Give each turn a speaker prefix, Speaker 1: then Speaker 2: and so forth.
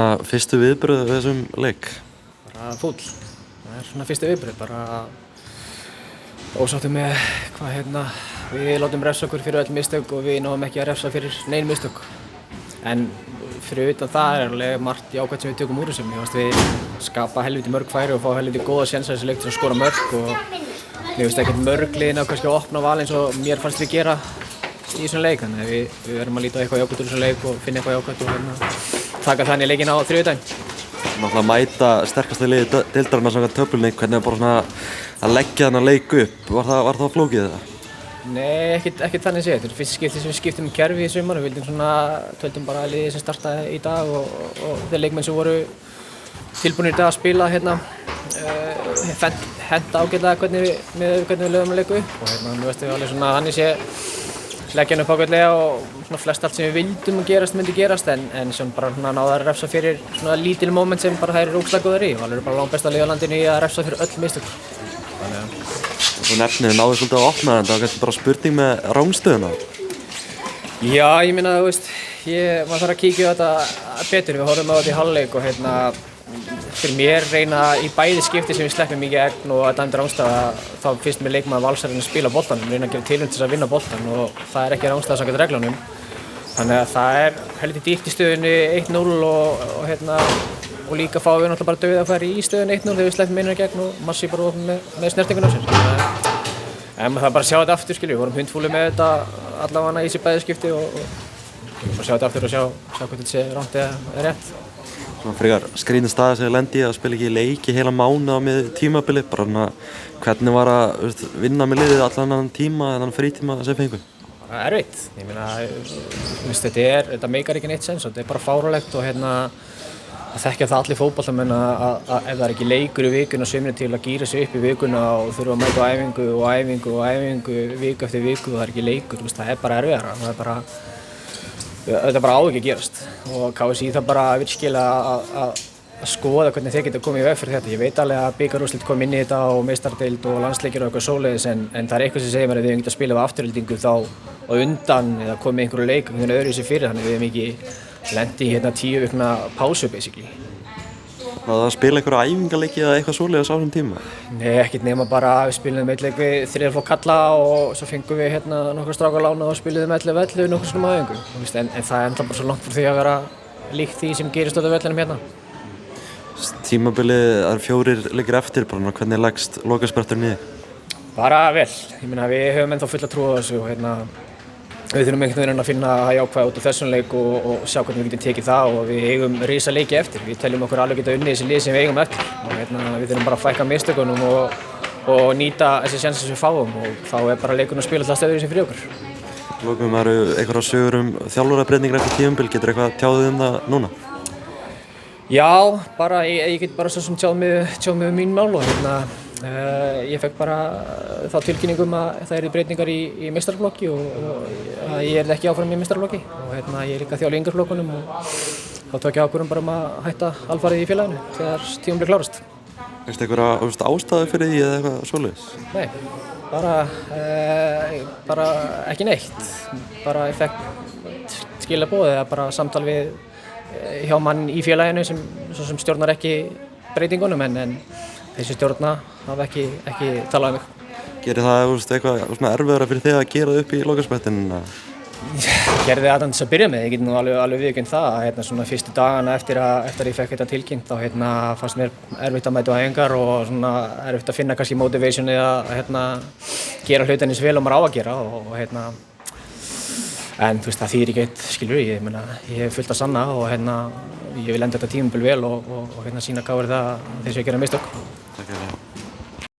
Speaker 1: Fyrstu viðbrögð við þessum leik?
Speaker 2: Bara fúll. Það svona fyrstu viðbrögð, bara ósáttur með við látum refsa okkur fyrir öll mistök og við náum ekki að refsa fyrir nein mistök. En fyrir utan það alveg margt jákvætt sem við tökum úr þessu. Mér fannst við skapa helviti mörg færi og fá helviti góða sénsa þessi leik til að skora mörg og mér finnst ekkert mörg liðin á kannski að opna val eins og mér fannst við gera í þessum leik. Þannig að við verðum að líta á eitthvað jákvætt úr þessum leik og finna eitthvað jákvætt og taka þannig leikinn á þriðjudaginn.
Speaker 1: Náttúrulega mæta sterkasta liði deildarinnar samkvæmt töflunni, hvernig er bara svona að leggja þennan leik upp? Var það flókið það?
Speaker 2: Nei, ekkert þannig séð. Þetta er fyrsta skipti sem við skiptum um kerfi í sumar. Við töldum bara liðið sem startaði í dag og þeir leikmenn sem voru tilbúnir í dag að spila henta ágætlega hvernig við lögum að leika upp. Og nú veist við alveg svona þannig sé leggja hann upp ágætlega og svona flest allt sem við vildum að gerast myndi gerast en sem bara náða að refsa fyrir svona lítil moment sem bara þær eru ógeðslega góðar í. Valur er bara langbesta lið á landinu í að refsa fyrir öll mistök.
Speaker 1: Þú nefnir náðu svolítið að opna en það var kannski bara spurning með rangstöðuna.
Speaker 2: Já, ég meina maður þarf að kíkja á þetta betur. Við horfum á þetta í hálfleik og fyrir mér reyna í bæði skipti sem við sleppum í gegn og að dæmda rangstaða þá finnst mér leikmaður Valsarinn að spila boltanum, reyna að gera tilraun til að vinna boltan og það er ekki rangstaða samkvæmt reglunum. Þannig að það er helviti dýrt í stöðunni 1-0 og líka fáum við náttúrulega bara dauðafæri í stöðunni 1-0 þegar við sleppum inn í gegn og Massi bara opið með snertinguna á sér. En maður þarf bara að sjá þetta aftur, við vorum hundfúlir með þetta allavega í þessi bæði skipti og bara sjá þetta aftur og sjá hvort þetta sé rangt eða rétt.
Speaker 1: Svona frekar skrýtin staða sem þið lendi að spila ekki leiki heila mánuð á með tímabili, bara hvernig var að vinna með liðið allan þennan tíma, þennan frítíma sem fengu?
Speaker 2: Erfitt, ég meina, þetta meikar ekki neitt sens og þetta er bara fáránlegt og að þekkja það allir fótboltamenn að ef það er ekki leikur í vikuna sumrin til að gíra sig upp í vikuna og þurfa að mæta á æfingu viku eftir viku og það er ekki leikur, það er bara erfiðara. Þetta bara á ekki að gerast og KSÍ það bara virkilega að skoða hvernig þeir geta komið í veg fyrir þetta. Ég veit alveg að bikarúrslit kom inn í þetta og meistaradeild og landsleikir og eitthvað svoleiðis en það er eitthvað sem segir mér að við höfum getað spilað við afturhaldingu þá á undan eða komið einhverju leik öðruvísi fyrir þannig við höfum ekki lent í 10 vikna pásu basically.
Speaker 1: Var það að spila einhverja æfingaleiki eða eitthvað svoleiðis á þessum tíma?
Speaker 2: Nei, ekkert nema bara við spiluðum einn leik við þriðja flokk kalla og svo fengum við nokkra stráka lána og spiluðum 11 nokkur svona æfingu. En það er enda bara svo langt frá því að vera líkt því sem gerist á vellinum hérna.
Speaker 1: Tímabilið, það eru 4 leikir eftir, hvernig leggst lokaspretturinn í þig?
Speaker 2: Bara vel. Ég meina við höfum ennþá fulla trú á þessu og við þurfum einhvern veginn að finna jákvæð út úr þessum leik og sjá hvernig við getum tekið það og við eigum risa leiki eftir. Við teljum okkur alveg geta unnið þessi lið sem við eigum eftir og við þurfum bara að fækka mistökunum og nýta þessi sénsir sem við fáum og þá er bara leikurinn að spila alltaf öðruvísi fyrir okkur.
Speaker 1: Lokum eru einhverjar sögur þjálfarabreytingar eftir tímabil, getur eitthvað tjáðið það núna?
Speaker 2: Já, bara ég get bara svo sem tjáð mig mín mál og ég fekk bara þá tilkynningum að það yrði breytingar í meistaraflokki og að ég yrði ekki áfram í meistaraflokki og ég er líka þjálfi í yngreflokkunum og þá tók ég ákvörðun bara að hætta alfarið í félaginu þegar tímabilið klárast.
Speaker 1: Veistu einhverja ástæðu fyrir því eða eitthvað svoleiðis?
Speaker 2: Nei, bara ekki neitt. Bara ég fekk skilaboð eða bara samtal við hjá mann í félaginu sem stjórnar ekki breytingunum en þessi stjórna hafa ekki talað um mig.
Speaker 1: Gerir það eitthvað erfiðara fyrir þig að gera upp í lokasprettinum?
Speaker 2: Gerði það til að byrja með, ég get nú alveg viðurkennt það. Svona fyrstu dagana eftir að ég fekk þetta tilkynnt þá fannst mér erfitt að mæta á æfingar og erfitt að finna kannski motivationi að gera hlutina eins vel og maður á að gera en það þýðir ekki eitt, ég hef fullt að sanna og ég vil enda þetta tímabil vel og sýna hvað er það þeir sem gera mistök.